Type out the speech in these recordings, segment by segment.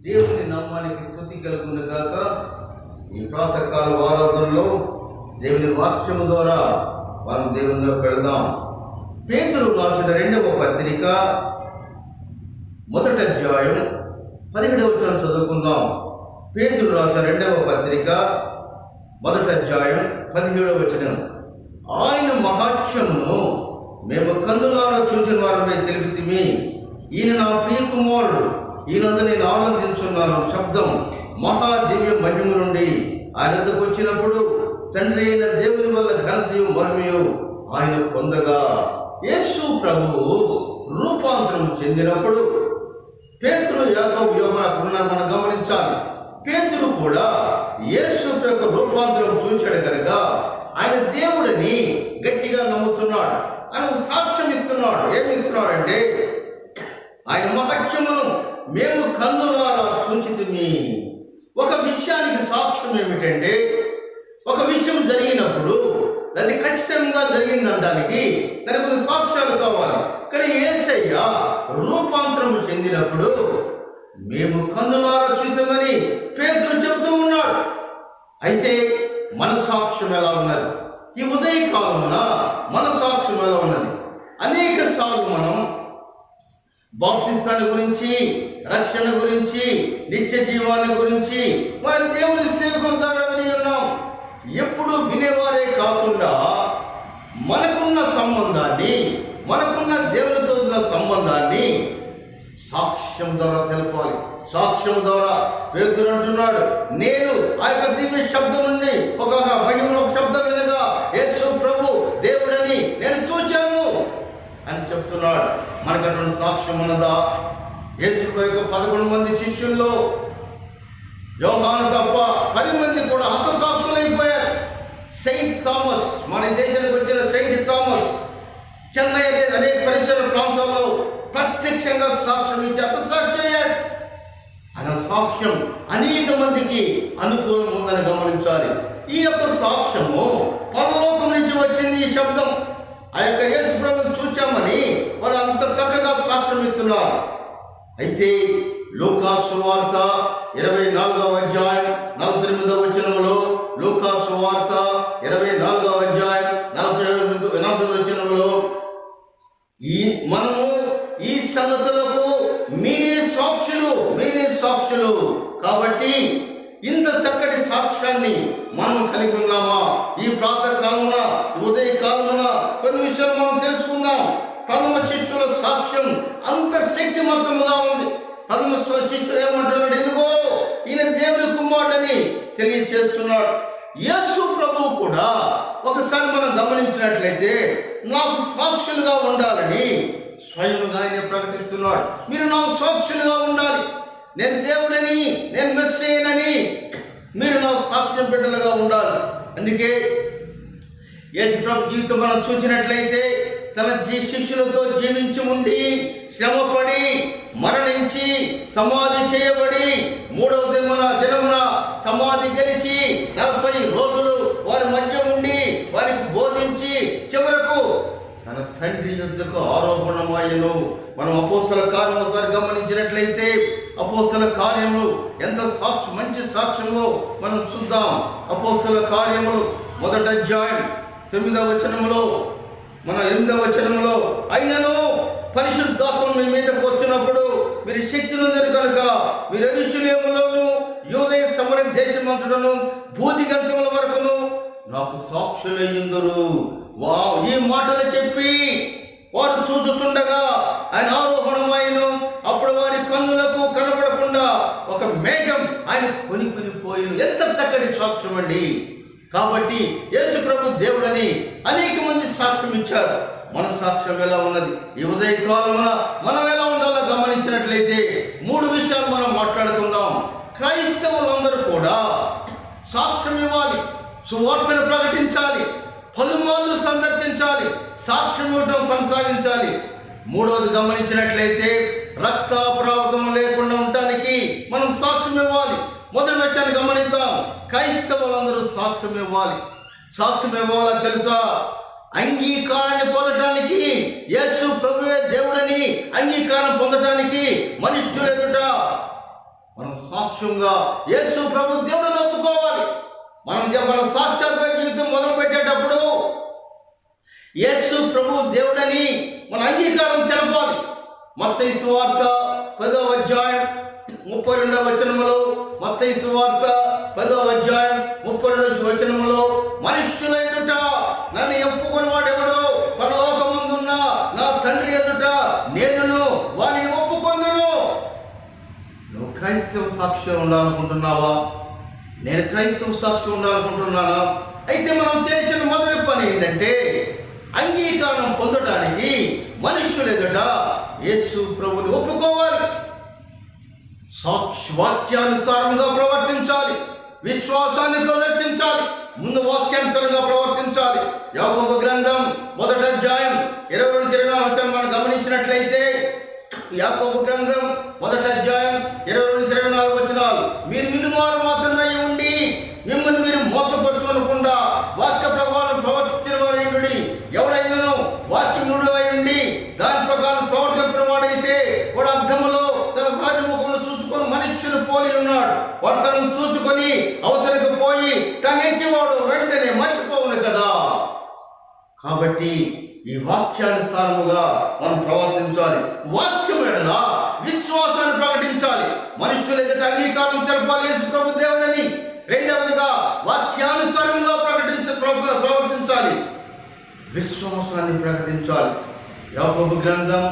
దేవుని నామానికి స్తుతి కలుగును గాక. ఈ ప్రాతకాల ఆరాధనలో దేవుని వాక్యము ద్వారా మనం దేవునిలోకి వెళదాం. పేతురు రాసిన 2వ పత్రిక 1వ అధ్యాయం 17వ వచనం చదువుకుందాం. పేతురు రాసిన 2వ పత్రిక 1వ అధ్యాయం 17వ వచనం. ఆయన మహాత్మ్యమును మేము కన్నులారా చూచిన వారమై తెలిపితిమి. ఈయన నా ప్రియ కుమారుడు, ఈయనందు నేను ఆనందించున్నాను శబ్దం మహా దివ్య మహిమ నుండి ఆయన వద్దకు వచ్చినప్పుడు తండ్రి అయిన దేవుని వల్ల ఘనతయు మహిమయు ఆయన పొందగా యేసు ప్రభువు రూపాంతరం చెందినప్పుడు పేతురు, యాకోబు, యోహాను అక్కడ ఉన్నారు, మనం గమనించాలి. పేతురు కూడా యేసు యొక్క రూపాంతరం చూశాడు కనుక ఆయన దేవుడిని గట్టిగా నమ్ముతున్నాడు. ఆయన సాక్ష్యం ఇస్తున్నాడు. ఏమి ఇస్తున్నాడు అంటే, ఆయన మహత్యమును మేము కన్నులారా చూచితిమి. ఒక విషయానికి సాక్ష్యం ఏమిటంటే, ఒక విషయం జరిగినప్పుడు అది ఖచ్చితంగా జరిగిందనడానికి దానికి కొన్ని సాక్ష్యాలు కావాలి. ఇక్కడ యేసయ్య రూపాంతరము చెందినప్పుడు మేము కన్నులారా చూసామని పేతురు చెబుతూ ఉన్నాడు. అయితే మన సాక్ష్యం ఎలా ఉన్నది? ఈ ఉదయకాలమున మన సాక్ష్యం ఎలా ఉన్నది? అనేక సార్లు మనం బాప్తిస్తాన్ని గురించి, రక్షణ గురించి, నిత్య జీవాన్ని గురించి మన దేవుని సేవకుల ద్వారా విని ఉన్నాం. ఎప్పుడు వినేవారే కాకుండా మనకున్న సంబంధాన్ని, మనకున్న దేవునితో ఉన్న సంబంధాన్ని సాక్ష్యం ద్వారా తెలపాలి. సాక్ష్యం ద్వారా పేతురు అంటున్నాడు, నేను ఆ యొక్క దివ్య శబ్దం నుండి ఒక మహిమలో ఒక శబ్దం వినగా యేసు ప్రభు దేవుడని నేను చూచాను అని చెప్తున్నాడు. మనకు అటువంటి సాక్ష్యం ఉన్నదా? యేసు యొక్క 11 మంది శిష్యుల్లో యోహాను తప్ప 10 మంది కూడా హతసాక్షులైపోయారు. సెయింట్ థామస్, మన దేశానికి వచ్చిన సెయింట్ థామస్ చెన్నై అనేక పరిసర ప్రాంతాల్లో ప్రత్యక్షంగా సాక్ష్యం ఇచ్చి హతసాక్షి అయ్యాడు. ఆయన సాక్ష్యం అనేక మందికి అనుకూలం ఉందని గమనించాలి. ఈ యొక్క సాక్ష్యము పరలోకం నుంచి వచ్చింది. ఈ శబ్దం ఆ యొక్క యేసు ప్రభువును చూచామని వారు అంత చక్కగా సాక్ష్యం ఇస్తున్నారు. అయితే లూకా సువార్త 24వ అధ్యాయం 48వ వచనంలో, లూకా సువార్త 24వ అధ్యాయం 48వ వచనంలో మనము ఈ సంగతులకు మీరే సాక్షులు కాబట్టి ఇంత చక్కటి సాక్ష్యాన్ని మనం కలిగి ఉన్నామా? ఈ ప్రాతకాలమున, ఉదయకాలమున కొన్ని విషయాలు మనం తెలుసుకుందాం. ప్రథమ శిష్యుల సాక్ష్యం అంత శక్తివంతముగా ఉంది. ప్రథమ శిష్యులు ఏమంటున్నాడు? ఇదిగో ఈయన దేవుని కుమారుడని తెలియచేస్తున్నాడు. యేసు ప్రభువు కూడా ఒకసారి మనం గమనించినట్లయితే నాకు సాక్షులుగా ఉండాలని స్వయముగా ఆయన ప్రకటిస్తున్నాడు. మీరు నాకు సాక్షులుగా ఉండాలి, నేను దేవుడని, నేను మెస్సీయనని మీరు నా సాక్ష్యం బిడ్డలుగా ఉండాలి. అందుకే యేసు ప్రభు జీవితం మనం చూసినట్లయితే తన శిష్యులతో జీవించి ఉండి, శ్రమపడి, మరణించి, సమాధి చేయబడి, 3వ దినమున సమాధి గెలిచి 40 రోజులు వారి మధ్య ఉండి వారికి బోధించి చివరకు తన తండ్రి యుద్ధకు ఆరోపణమాయను. మనం అపోస్తల కార్యం ఒకసారి గమనించినట్లయితే అపోస్తల కార్యములు ఎంత మంచి సాక్ష్యమో మనం చూద్దాం. అపోస్తల కార్యములు 1వ అధ్యాయం 9వ వచనములో, మన 8వ వచనములో, అయినను పరిశుద్ధాత్మ మీ మీదకు వచ్చినప్పుడు మీరు శక్తి నొందిరి కనుక మీరు యెరూషలేములోను యూదయ సమరయ దేశమంతటను భూదిగంతముల వరకును నాకు సాక్షులయ్యుందురు. ఈ మాటలు చెప్పి వారు చూచుతుండగా ఆయన ఆరోహణమైను. అప్పుడు వారి కన్నులకు కనబడకుండా ఒక మేఘం ఆయన కొనిపోయిను. ఎంత చక్కటి సాక్ష్యం అండి! కాబట్టి యేసు ప్రభు దేవుడని అనేక మంది సాక్ష్యం ఇచ్చారు. మన సాక్ష్యం ఎలా ఉన్నది? ఈ ఉదయకాలమున మనం ఎలా ఉండాలో గమనించినట్లయితే 3 విషయాలు మనం మాట్లాడుకుందాం. క్రైస్తవులందరూ కూడా సాక్ష్యం ఇవ్వాలి, సువార్తను ప్రకటించాలి, పలుమార్లు సందర్శించాలి, సాక్ష్యం ఇవ్వడం కొనసాగించాలి. 3వది గమనించినట్లయితే రక్తాపరాధం లేకుండా ఉండటానికి మనం సాక్ష్యం ఇవ్వాలి. మొదటి విషయాన్ని గమనిద్దాం. క్రైస్తవులందరూ సాక్ష్యం ఇవ్వాలి. సాక్ష్యం ఇవ్వాలా తెలుసా? అంగీకారాన్ని పొందటానికి, యేసు ప్రభువే దేవుడని అంగీకారం పొందటానికి మనుష్యుల ఎదుట మనం సాక్ష్యంగా యేసు ప్రభు దేవుడిని ఒప్పుకోవాలి. మన సాక్ష్యాత్మక జీవితం మొదలు పెట్టేటప్పుడు యేసు ప్రభు దేవుడని మన అంగీకారం తెలపాలి. మత్తయి సువార్త 10వ అధ్యాయం 32వ వచనములో, మత్తయి సువార్త 10వ అధ్యాయం 32వ వచనములో, మనుష్యుల ఎదుట నన్ను ఒప్పుకొని వాడెవడో పరలోకమందున్న నా తండ్రి ఎదుట నేనును వారిని ఒప్పుకొందును. నువ్వు క్రైస్తవ సాక్ష్యం ఉండాలనుకుంటున్నావా? నేను క్రైస్తవ సాక్ష్యం ఉండాలనుకుంటున్నానా? అయితే మనం చేసిన మొదటి పని ఏంటంటే అంగీకారం పొందడానికి మనుష్యుల ఎదుట యేసు ప్రభుని ఒప్పుకోవాలి. వాక్యానుసారంగా ప్రవర్తించాలి. విశ్వాసాన్ని ప్రదర్శించాలి. ముందు వాక్యానుసారంగా ప్రవర్తించాలి. యాకోబు గ్రంథం 1వ అధ్యాయం 22-24 వచనం మనం గమనించినట్లయితే, యాకోబు గ్రంథం 1వ అధ్యాయం 22-24 వచనాలు, మీరు వినువారు మాత్రమే ఉండి మిమ్మల్ని మీరు మోసపరచుకోకుండా వాక్య ప్రకారం ప్రవర్తించిన వాడు ఎవడైనాను వాక్యముడు అయి ఉండి దాని ప్రకారం ప్రవర్తించిన వాడైతే వాడు అర్థములో తన సహజ ముఖమును చూసుకొని మనుష్యుని పోలి ఉన్నాడు. వాడు తనను చూసుకొని అవతలకు పోయి తనెంటి వాడు వెంటనే మర్చిపోవును కదా. కాబట్టి ఈ వాక్యానుసారముగా మనం ప్రవర్తించాలి. వాక్యం ఎడల విశ్వాసాన్ని ప్రకటించాలి. మనుషుల ఎదుట అంగీకారం తెలపాలి యేసు ప్రభు దేవుడని. రెండవదిగా వాక్యానుసారంగా ప్రవర్తించాలి. విశ్వాసాన్ని ప్రకటించాలి. యాకోబు గ్రంథం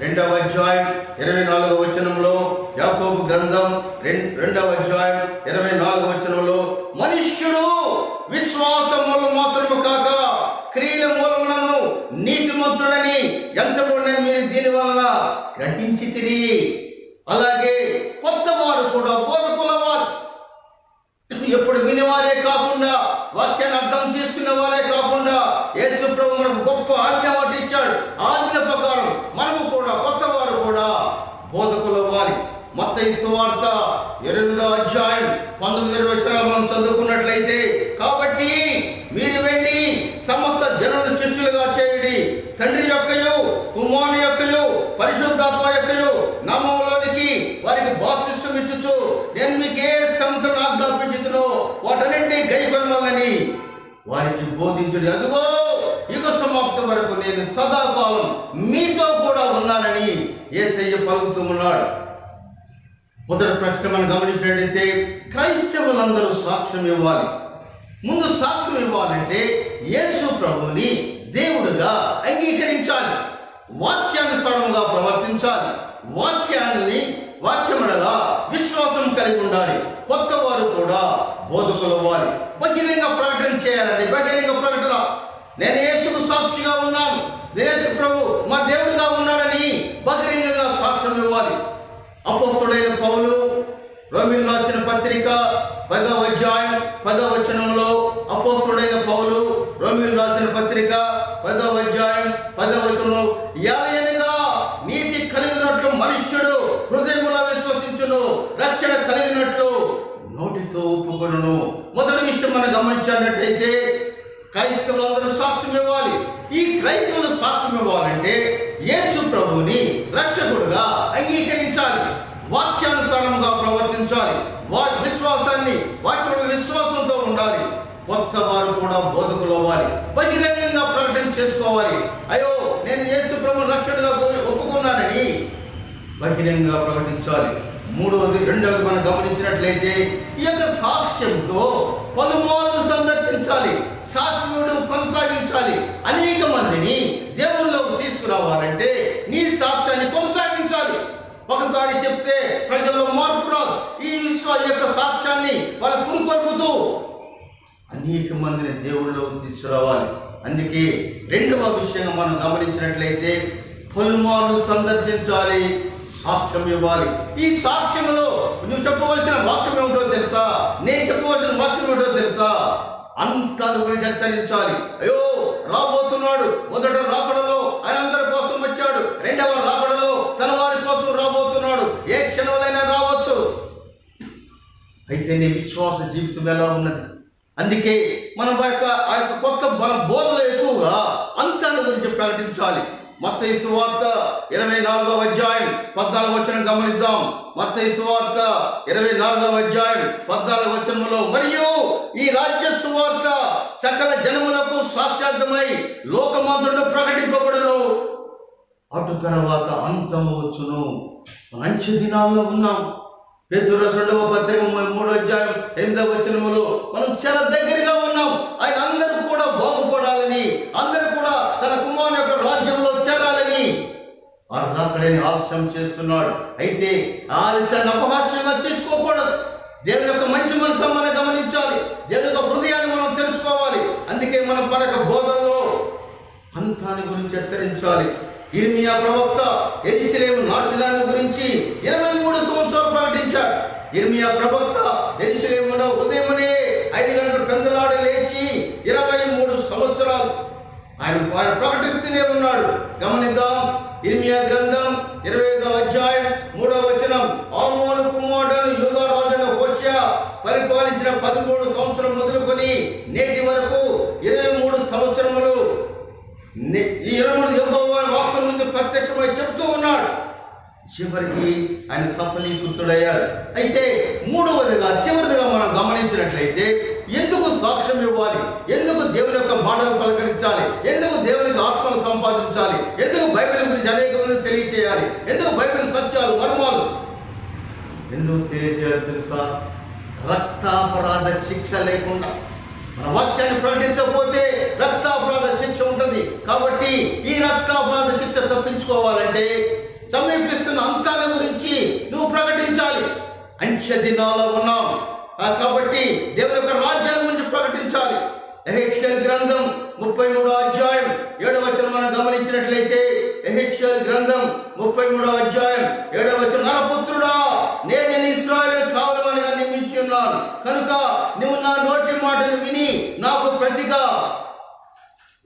2వ అధ్యాయం 24వ వచనంలో, యాకోబు గ్రంథం 2వ అధ్యాయం 24వ వచనంలో, మనుష్యుడు విశ్వాసం మూలం మాత్రము కాక క్రియల మూలములను నీతిమంతుడని ఎంచబడినని మీరు దీని వలన గ్రహించితిరి. అలాగే కొత్త వారు కూడా బోధకుల వారు ఎప్పుడు వినేవారే కాకుండా వాక్యాన్ని అర్థం చేసుకునే వారే కాకుండా యేసు ప్రభు మనకు గొప్ప ఆజ్ఞ ఒకటి ఇచ్చాడు. ఆజ్ఞ ప్రకారం మనము కూడా కొత్త వారు కూడా బోధకుల వారి. మత్తయి సువార్త 8వ అధ్యాయం 19 వచనాలు మనం చదువుకున్నట్లయితే, కాబట్టి మీరు వెళ్ళి సమస్త జనులను శిష్యులుగా చేయండి, తండ్రి యొక్కయు కుమారుని యొక్కయు పరిశుద్ధాత్మ యొక్కయు నామములోనికి వారికి బాప్తిస్మం ఇచ్చుచు నేను మీకు ఏ సంగతులను ఆజ్ఞాపించుతునో వాటన్నింటినీ గైకొనమని వారికి బోధించుడి. అదిగో యుగ సమాప్తి వరకు నేను సదాకాలం మీతో కూడా ఉన్నానని యేసయ్య పలుకుతూ ఉన్నాడు. మొదటి ప్రశ్న మనం గమనించినట్లయితే క్రైస్తవులందరూ సాక్ష్యం ఇవ్వాలి. ముందు సాక్ష్యం ఇవ్వాలంటే యేసు ప్రభుని దేవుడుగా అంగీకరించాలి. వాక్యానుసారంగా ప్రవర్తించాలి. వాక్యమడల విశ్వాసం కలిగి ఉండాలి. కొత్త వారు కూడా బోధకులు అవ్వాలి. బహిరంగ ప్రకటన చేయాలండి. బహిరంగ ప్రకటన, నేను యేసుకు సాక్షిగా ఉన్నాను, యేసు ప్రభు మా దేవుడిగా ఉన్నాడని బహిరంగంగా సాక్ష్యం ఇవ్వాలి. అపోస్తలుడైన పౌలు రోమీయులకు రాసిన పత్రిక 10వ అధ్యాయం 10వ వచనంలో, అపోస్తలుడైన పౌలు రోమీయులకు రాసిన పత్రిక 10వ అధ్యాయం 10వ వచనంలో, యాలయనగా నీతి కలిగినట్లు మనుష్యుడు హృదయములో విశ్వసించును, రక్షణ కలిగినట్లు నోటితో ఒప్పుకొనును. మొదటి విషయం మనం గమనించినట్లయితే క్రైస్తవులందరూ సాక్ష్యం ఇవ్వాలి. ఈ క్రైస్తవులు సాక్ష్యం ఇవ్వాలంటే యేసు ప్రభుని రక్షకుడుగా అంగీకరించాలి. వాక్యానుసారంగా ప్రవర్తించాలి. వాక్యంలో విశ్వాసంతో ఉండాలి. కొత్త వారు కూడా బోధకులు అవ్వాలి. బహిరంగంగా ప్రకటన చేసుకోవాలి. అయ్యో నేను యేసు ప్రభు రక్షకుడుగా ఒప్పుకున్నానని బహిరంగంగా ప్రకటించాలి. రెండవది మనం గమనించినట్లయితే ఈ యొక్క సాక్ష్యంతో పలుమార్లు సందర్శించాలి. సాక్ష్యం కొనసాగించాలి. అనేక మందిని దేవుళ్ళలోకి తీసుకురావాలంటే నీ సాక్ష్యాన్ని కొనసాగించాలి. ఒకసారి చెప్తే ప్రజల్లో మార్పు రాదు. ఈ యొక్క సాక్ష్యాన్ని వాళ్ళు పురుకొల్పుతూ అనేక మందిని దేవుళ్ళలోకి తీసుకురావాలి. అందుకే రెండవ విషయంగా మనం గమనించినట్లయితే పలుమార్లు సందర్శించాలి, సాక్ష్యం ఇవ్వాలి. ఈ సాక్ష్యంలో నువ్వు చెప్పవలసిన వాక్యం ఏమిటో తెలుసా? నేను చెప్పవలసిన వాక్యం ఏమిటో తెలుసా? అంతా గురించి హెచ్చరించాలి. అయ్యో రాబోతున్నాడు, మొదట రాకడలో ఆయన అందరి కోసం వచ్చాడు, రెండవ రాకడలో తన వారి కోసం రాబోతున్నాడు, ఏ క్షణంలోనైనా రావచ్చు. అయితే నీ విశ్వాస జీవితం ఎలా ఉన్నది? అందుకే మనం ఆ యొక్క కొత్త బోధలో ఎక్కువగా అంతాల గురించి ప్రకటించాలి. మత్తయి సువార్త 24వ అధ్యాయం 14వ వచనం గమనిద్దాం. మత్తయి సువార్త 24వ అధ్యాయం 14వ వచనంలో, మరియు ఈ రాజ్య సువార్త సకల జనములకు సాక్షార్థమై లోకమంతటా ప్రకటింపబడును, అటు తర్వాత అంతము వచ్చును. మంచి దినాల్లో ఉన్నాం. పేతురు రాసిన 2వ పత్రిక 3వ అధ్యాయం 8వ వచనములో మనం చాలా దగ్గరగా ఉన్నాం. ఆయన అందరూ కూడా బాగుపడాలని, అందరూ కూడా తన కుమారుని యొక్క రాజ్యంలో చేరాలని అక్కడని ఆలస్యం చేస్తున్నాడు. అయితే ఆ ఆలస్యాన్ని అపహాస్యంగా తీసుకోకూడదు. దేవుని యొక్క మంచి మనసు మనం గమనించాలి. దేవుని యొక్క హృదయాన్ని మనం తెలుసుకోవాలి. అందుకే మనం మన బోధనలో అంతాన్ని గురించి హెచ్చరించాలి. ఇర్మియా ప్రవక్త యెరూషలేము నాశనాన్ని గురించి 23 సంవత్సరాలు ప్రకటించాడు. ఇర్మియా ప్రవక్త యెరూషలేములో ఉదయమనే 5 గంటల పెందలాడ లేచి 23 సంవత్సరాలు ఆయన ప్రకటిస్తూనే ఉన్నాడు. గమనిద్దాం. ఇర్మియా గ్రంథం 25వ అధ్యాయం 3వ వచనం, ఆమోను కుమారుడు యూదా రాజైన హోషేయ పరిపాలించిన 13 సంవత్సరం మొదలుకొని నేటి వరకు 23 సంవత్సరములు ఈ 23 యెహోవా వాక్కు నుండి ప్రత్యక్షమై చెప్తూ ఉన్నాడు. చివరికి ఆయన సఫలీకృతుడయ్యాడు. అయితే మూడవదిగా చివరిదిగా మనం గమనించినట్లయితే, ఎందుకు సాక్ష్యం ఇవ్వాలి, ఎందుకు దేవుని యొక్క మాటలు పలకరించాలి, ఎందుకు దేవునికి ఆత్మను సంపాదించాలి, ఎందుకు బైబిల్ గురించి అనేక మంది తెలియచేయాలి, ఎందుకు బైబిల్ సత్యాలు మర్మాలు ఎందుకు తెలియజేయాలి తెలుసా? రక్తాపరాధ శిక్ష లేకుండా మన వాక్యాన్ని ప్రకటించకపోతే రక్తాపరాధ శిక్ష ఉంటుంది. కాబట్టి ఈ రక్తాపరాధ శిక్ష తప్పించుకోవాలంటే సమీపిస్తున్న అంతాల గురించి నువ్వు ప్రకటించాలి. అంచె దినాల్లో ఉన్నాం కాబట్టి దేవుని యొక్క రాజ్యాల గురించి ప్రకటించాలి. ఎహెచ్కేల్ గ్రంథం 33వ అధ్యాయం 7వ వచనం మనం గమనించినట్లయితే, ఎహెచ్కేల్ గ్రంథం 33వ అధ్యాయం 7వ వచనం, నరపుత్రుడా, నేను ఇశ్రాయేలు కావలమనిగా నియమించి ఉన్నాను కనుక నువ్వు నా నోటి మాటలు విని నాకు ప్రతిగా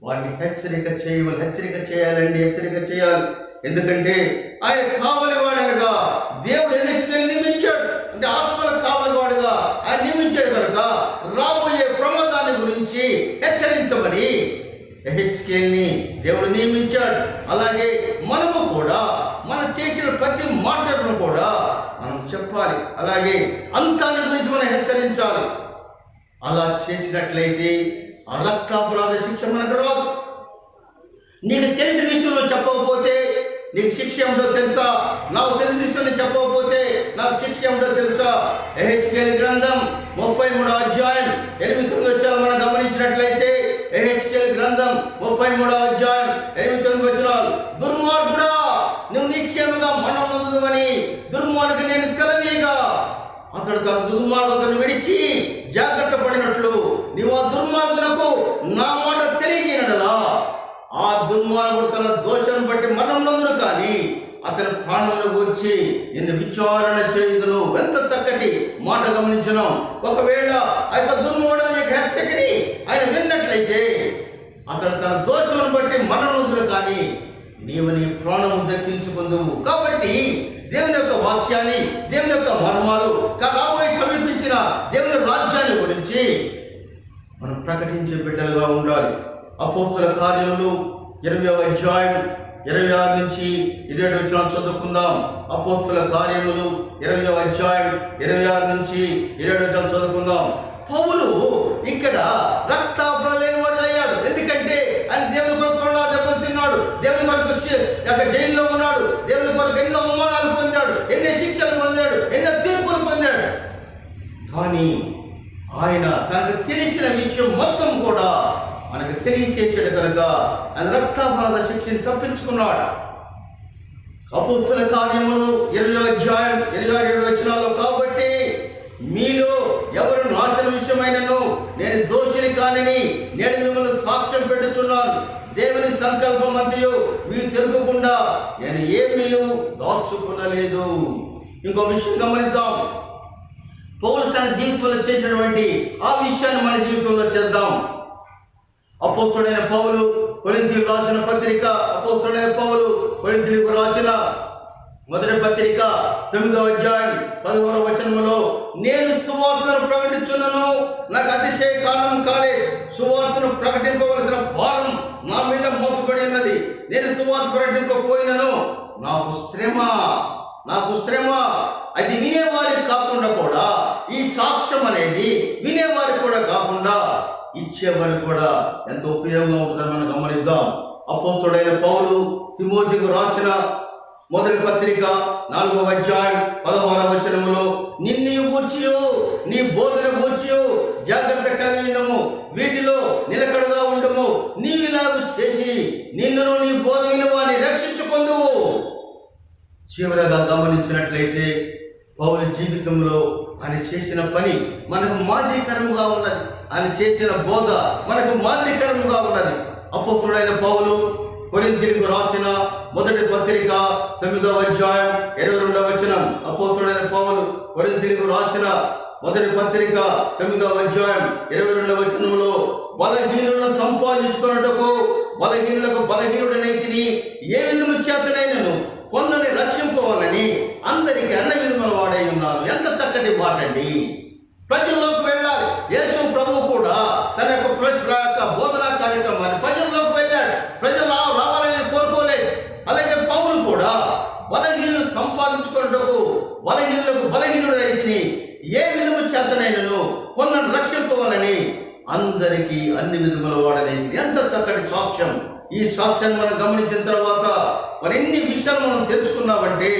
వారిని హెచ్చరిక చేయాలండి, హెచ్చరిక చేయాలి. ఎందుకంటే ఆయన కావలివాడనగా దేవుడు ఎహెచ్కేల్ నియమించాడు. అంటే ఆత్మల కావలివాడుగా ఆయన నియమించాడు కనుక రాబోయే ప్రమాదాన్ని గురించి హెచ్చరించమని ఎహెచ్కేల్ని దేవుడు నియమించాడు. అలాగే మనము కూడా మనం చేసిన ప్రతి మాటలను కూడా మనం చెప్పాలి. అలాగే అంతాన్ని గురించి మనం హెచ్చరించాలి. అలా చేసినట్లయితే ఆ రక్తాపరాధ శిక్ష మనకు రాదు. నీకు తెలిసిన విషయంలో చెప్పకపోతే నీకు శిక్ష ఏమిటో తెలుసా? నాకు తెలిసిన విషయం చెప్పకపోతే నాకు శిక్ష ఏమిటో తెలుసా? ఎహెచ్కేల్ గ్రంథం 33వ అధ్యాయం 8-9 వచనాలు మనం గమనించినట్లయితే, ఎహెచ్కేల్ గ్రంథం 33వ అధ్యాయం 8-9 వచనాలు, దుర్మార్గుడా, నువ్వు నిశ్చయముగా మరణం పొందుదువని దుర్మార్గుడు నేను సెలవీయగా అతడు తన దుర్మార్గతను విడిచి జాగ్రత్త పడినట్లు నీవు ఆ దుర్మార్గులకు నా మాట తెలియజేయనలా ఆ దుర్మార్గుడు తన దోషాన్ని బట్టి మరణం నందును కానీ అతని ప్రాణముల గురించి నిన్ను విచారణ చేయుదును. ఎంత చక్కటి మాట గమనించును. ఒకవేళ ఆ యొక్క దుర్మార్గుడు యొక్క హెచ్చరికని ఆయన విన్నట్లయితే అతడు తన దోషాన్ని బట్టి మరణం నందును కానీ నీవు నీ ప్రాణము దక్కించుకుందువు. కాబట్టి దేవుని యొక్క వాక్యాన్ని, దేవుని యొక్క మర్మాలు, రాబోయే సమీపించిన దేవుని రాజ్యాన్ని గురించి మనం ప్రకటించే బిడ్డలుగా ఉండాలి. అపోస్తుల కార్యములు 20వ అధ్యాయం 26 నుంచి 27 వచనాలు చదువుకుందాం. అపోస్తుల కార్యములు 20వ అధ్యాయం 26 నుంచి 27 వచనాలు చదువుకుందాం. పౌలు ఇక్కడ రక్తాపరాధం లేనివాడు అయ్యాడు. ఎందుకంటే ఆయన దేవుని కొరకు దెబ్బలు తిన్నాడు, దేవుని కొరకు జైల్లో ఉన్నాడు, దేవుని కొరకు ఎన్నో అవమానాలు పొందాడు, ఎన్నో శిక్షలు పొందాడు, ఎన్నో తీర్పులు పొందాడు. కానీ ఆయన తనకు తెలిసిన విషయం మొత్తం కూడా మనకు తెలియచేసాడు కనుక ఆయన రక్తాపరాధ శిక్షని తప్పించుకున్నాడు. అపోస్తుల కార్యములు 20వ అధ్యాయం 26 వచనాల్లో, కాబట్టి మీలో ఎవరు నాశన విషయమైనను నేను దోషిని కానని నేను మిమ్మల్ని సాక్ష్యం పెట్టుచున్నాను. దేవుని సంకల్పం అంతయు మీరు తెలుపకుండా నేను ఏమీ దాచుకునలేదు. ఇంకో విషయం గమనిద్దాం. పౌలు తన జీవితంలో చేసినటువంటి ఆ విషయాన్ని మన జీవితంలో చేద్దాం. అపోస్తుడైన పౌలు కొరింథీయులకు రాసిన పత్రిక, అపోస్తుడైన పౌలు కొరింథీయులకు రాసిన మొదటి పత్రిక 9వ అధ్యాయం 11వ వచనములో, నేను సువార్తను ప్రకటించున్నాను, నాకు అతిశయ కారణం కాలే, సువార్తను ప్రకటింపవలసిన భారం నా మీద మోపబడి ఉన్నది. నేను సువార్త ప్రకటింపకపోయినను నాకు శ్రమ. అది వినేవారికి కాకుండా కూడా, ఈ సాక్ష్యం అనేది వినేవారికి కూడా కాకుండా ఇచ్చేవారికి కూడా ఎంతో ఉపయోగంగా ఉంటుందని మనం గమనిద్దాం. అపోస్తలుడైన పౌలు తిమోతికి రాసిన మొదటి పత్రిక 4వ అధ్యాయం 16వ వచనములో, నిన్ను గూర్చియు నీ బోధన గూర్చియు జాగ్రత్త కలిగి ఉండము, వీటిలో నిలకడగా ఉండము, నీవిలాగు చేసి నిన్నును నీ బోధ వినువాని రక్షించుకొందువు. చివరగా గమనించినట్లయితే పౌలు జీవితంలో ఆయన చేసిన పని మనకు మాదిరికరముగా ఉన్నది. ఆయన చేసిన బోధ మనకు మాదిరికరముగా ఉన్నది. అపోస్తలుడైన పౌలు కొరింథీయులకు రాసిన మొదటి పత్రిక 9వ అధ్యాయం 22వ వచనం. అపోస్తలుడైన పౌలు కొరింథీయులకు రాసిన మొదటి పత్రిక 9వ అధ్యాయం 22వ వచనంలో, బలహీనులను సంపాదించుకున్నటకు బలహీనులకు బలహీనుడనైతిని, ఏ విధము చేతనైనను కొందరిని రక్షింపవాలని అందరికీ అన్న విధముల వాడై ఉన్నాను. ఎంత చక్కటి మాట అండి. ప్రజల్లోకి వెళ్ళాలి. యేసు ప్రభువు కూడా తన యొక్క బోధనా కార్యక్రమాన్ని ప్రజల్లోకి వెళ్ళాడు. ప్రజలు రావాలని కోరుకోలేదు. అలాగే పౌలు కూడా బలహీనులు సంపాదించుకున్నటకు బలహీనులకు బలహీనుడైతిని, ఏ విధము చేతనైనను కొందరిని రక్షింపవాలని అందరికీ అన్ని విధముల వాడనైతిని. ఎంత చక్కటి సాక్ష్యం. ఈ సాక్ష్యాన్ని మనం గమనించిన తర్వాత మరిన్ని విషయాలు మనం తెలుసుకున్నామంటే,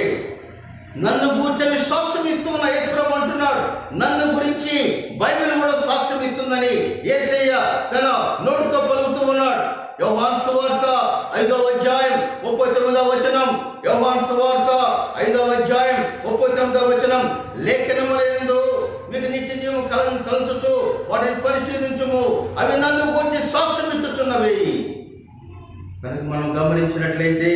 నన్ను కూర్చొని సాక్ష్యం ఇస్తున్న యేసుప్రభు అంటున్నాడు. నన్ను గురించి బైబిల్ కూడా సాక్ష్యం ఇస్తుందని యేసయ్య తన నోటితో పలుకుతూ ఉన్నాడు. యోహాను సువార్త 5వ అధ్యాయం 39వ వచనం. యోహాను సువార్త 5వ అధ్యాయం 39వ వచనం. లేఖనములందు మీకు నిత్య జీవం కలను తలుచుచు వాటిని పరిశీలించుము, అవి నన్ను గురించి సాక్ష్యం ఇచ్చుచున్నవి. కనుక మనం గమనించినట్లయితే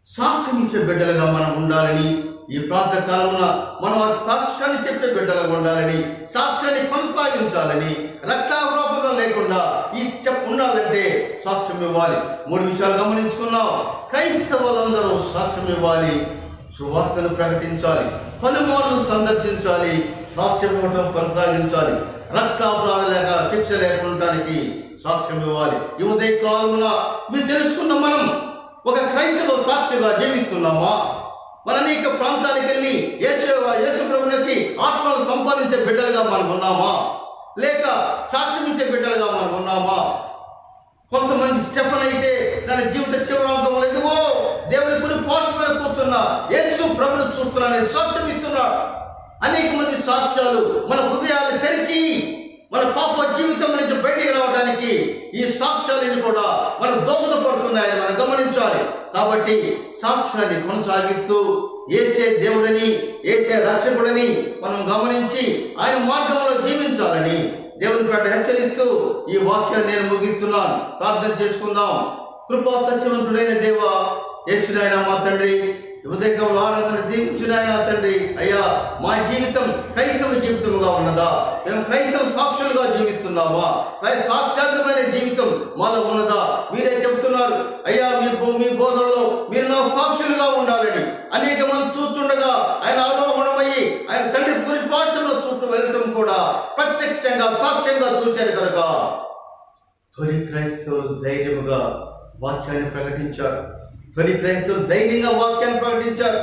సాక్ష్యం ఇచ్చే బిడ్డలుగా మనం ఉండాలని, ఈ ప్రాతకాలంలో మనం ఆ సాక్ష్యాన్ని చెప్పే బిడ్డలుగా ఉండాలని, సాక్ష్యాన్ని కొనసాగించాలని, రక్తారోపణ లేకుండా ఈ స్టెప్ ఉండాలంటే సాక్ష్యం ఇవ్వాలి. 3 విషయాలు గమనించుకున్నాం. క్రైస్తవులందరూ సాక్ష్యం ఇవ్వాలి, సువార్తను ప్రకటించాలి, పలుమార్లు సందర్శించాలి, సాక్ష్యం ఇవ్వడం కొనసాగించాలి. రక్తాపరాధ లేక శిక్ష లేకుండానికి సాక్ష్యం ఇవ్వాలి. ఈ ఉదయ కాలమున ఇది తెలుసుకున్న మనం ఒక క్రైస్తవ సాక్షిగా జీవిస్తున్నామా? మన అనేక ప్రాంతాలకు వెళ్ళి యేసు ప్రభువుకి ఆత్మను సంపాదించే బిడ్డలుగా మనం ఉన్నామా? లేక సాక్ష్యం ఇచ్చే బిడ్డలుగా మనం ఉన్నామా? కొంతమంది స్టెఫన్ అయితే తన జీవిత చివరాంతంలో ఎదుగో దేవుని కొన్ని పాటు మీద కూర్చున్నా యేసు ప్రభువును చూస్తున్నానే సాక్ష్యం ఇస్తున్నాడు. అనేక మంది సాక్ష్యాలు మన హృదయాలు తెరిచి మన పాప జీవితం నుంచి బయటికి రావడానికి ఈ సాక్ష్యాలను కూడా మనం దోహదపడుతున్నాయని మనం గమనించాలి. కాబట్టి సాక్ష్యాన్ని కొనసాగిస్తూ యేసే దేవుడని, యేసే రక్షకుడని మనం గమనించి ఆయన మార్గంలో జీవించాలని దేవుని పేట హెచ్చరిస్తూ ఈ వాక్యాన్ని నేను ముగిస్తున్నాను. ప్రార్థన చేసుకుందాం. కృపా సత్యవంతుడైన దేవ, యేసునాయన మా తండ్రి, ఉదయకాల ఆరాధన దీవించునాయన తండ్రి. అయ్యా, మా జీవితం క్రైస్తవ జీవితముగా ఉన్నదా? మేము క్రైస్తవ సాక్షులుగా జీవిస్తున్నామా? సాక్షాత్మైన జీవితం మాలో ఉన్నదా? మీరే చెబుతున్నారు అయ్యా, మీ బోధనలో మీరు నా సాక్షులుగా ఉండాలని. అనేక మంది చూస్తుండగా ఆయన ఆరోహణమయ్యి ఆయన తండ్రి గురించి పాఠంలో చుట్టూ వెళ్ళటం కూడా ప్రత్యక్షంగా సాక్ష్యంగా చూశారు కనుక తొలి క్రైస్తవులు ధైర్యముగా వాక్యాన్ని ప్రకటించారు. తొలి క్రైస్తవులు ధైర్యంగా వాక్యాన్ని ప్రకటించారు.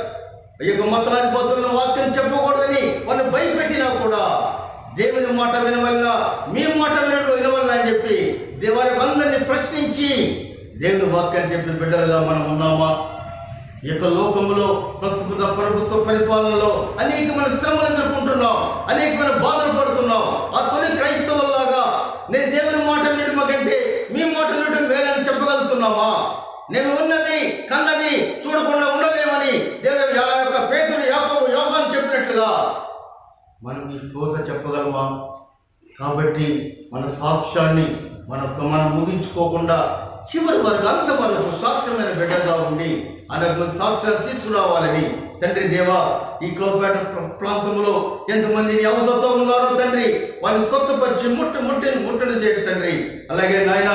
ఈ యొక్క మతాధిపతులను వాక్యం చెప్పకూడదని వాళ్ళు భయపెట్టినా కూడా దేవుని మాట వినవల్ల, మీ మాట వినవల్ల అని చెప్పి వారి అందరినీ ప్రశ్నించి దేవుని వాక్యాన్ని చెప్పే బిడ్డలుగా మనం ఉన్నామా? ఈ యొక్క లోకంలో ప్రస్తుత ప్రభుత్వ పరిపాలనలో అనేకమైన శ్రమలు ఎదుర్కొంటున్నాం, అనేకమైన బాధలు పడుతున్నాం. ఆ తొలి క్రైస్తవుల్లాగా నేను దేవుని మాట వినడం కంటే మీ మాట వినడం వేలని చెప్పగలుగుతున్నామా? నేను ఉన్నది కన్నది చూడకుండా ఉండలేమని దేవుని యొక్క పేతురు యాకోబు యోహాను చెప్పినట్లుగా మనం ఈ స్తోత చెప్పగలమా? కాబట్టి మన సాక్ష్యాన్ని మనం ముగించుకోకుండా చివరి వరకు అంతవరకు సాక్ష్యమైన బిడ్డలుగా ఉండి అనేక సాక్ష్యాలు తీసుకురావాలని తండ్రి దేవా, ఈ క్లోపేట ప్రాంతంలో ఎంతమంది అవసరంతో ఉన్నారో తండ్రి, వారిని సొంతపరిచి ముట్టడి చేయడం తండ్రి. అలాగే నాయన,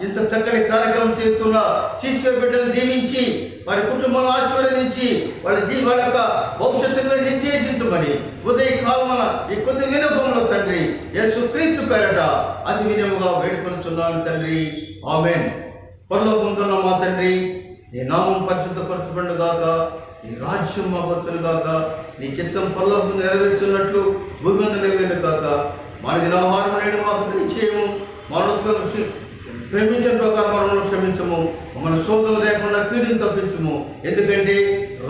ఇంత చక్కటి కార్యక్రమం చేస్తున్న శిశువ బిడ్డలు దీవించి వారి కుటుంబాలను ఆశీర్వదించి వాళ్ళ యొక్క భవిష్యత్తును నిర్దేశించమని ఉదయ కాలమున ఈ కొద్ది వినపంలో తండ్రి యేసుక్రీస్తు పేరట అతి వినయముగా వేడుకొనుచున్నాను తండ్రి. ఆమేన్. పరలోకముందున్న మా తండ్రి, నీ నామం పరిశుద్ధపరచబడును గాక, నీ రాజ్యం మాకు వచ్చును గాక, నీ చిత్తం పరలోకం నెరవేర్చున్నట్లు భూమి మీద నెరవేరును గాక. మా దినాహారం నేడు మాకు దయచేయము, మనసు ప్రేమించిన ప్రకారం క్షమించము, మమ్మల్ని శోధన లేకుండా కీడును తప్పించము. ఎందుకంటే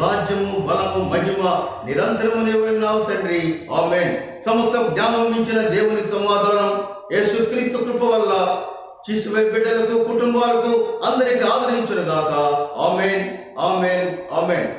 రాజ్యము, బలము, మహిమ నిరంతరము నీవే ఉన్నావు తండ్రి. ఆమేన్. సమస్త జ్ఞానం మించిన దేవుని సమాధానం యేసుక్రీస్తు కృప వల్ల శిశువై బిడ్డలకు, కుటుంబాలకు అందరికీ ఆదరించును గాక. ఆమేన్, ఆమేన్, ఆమేన్.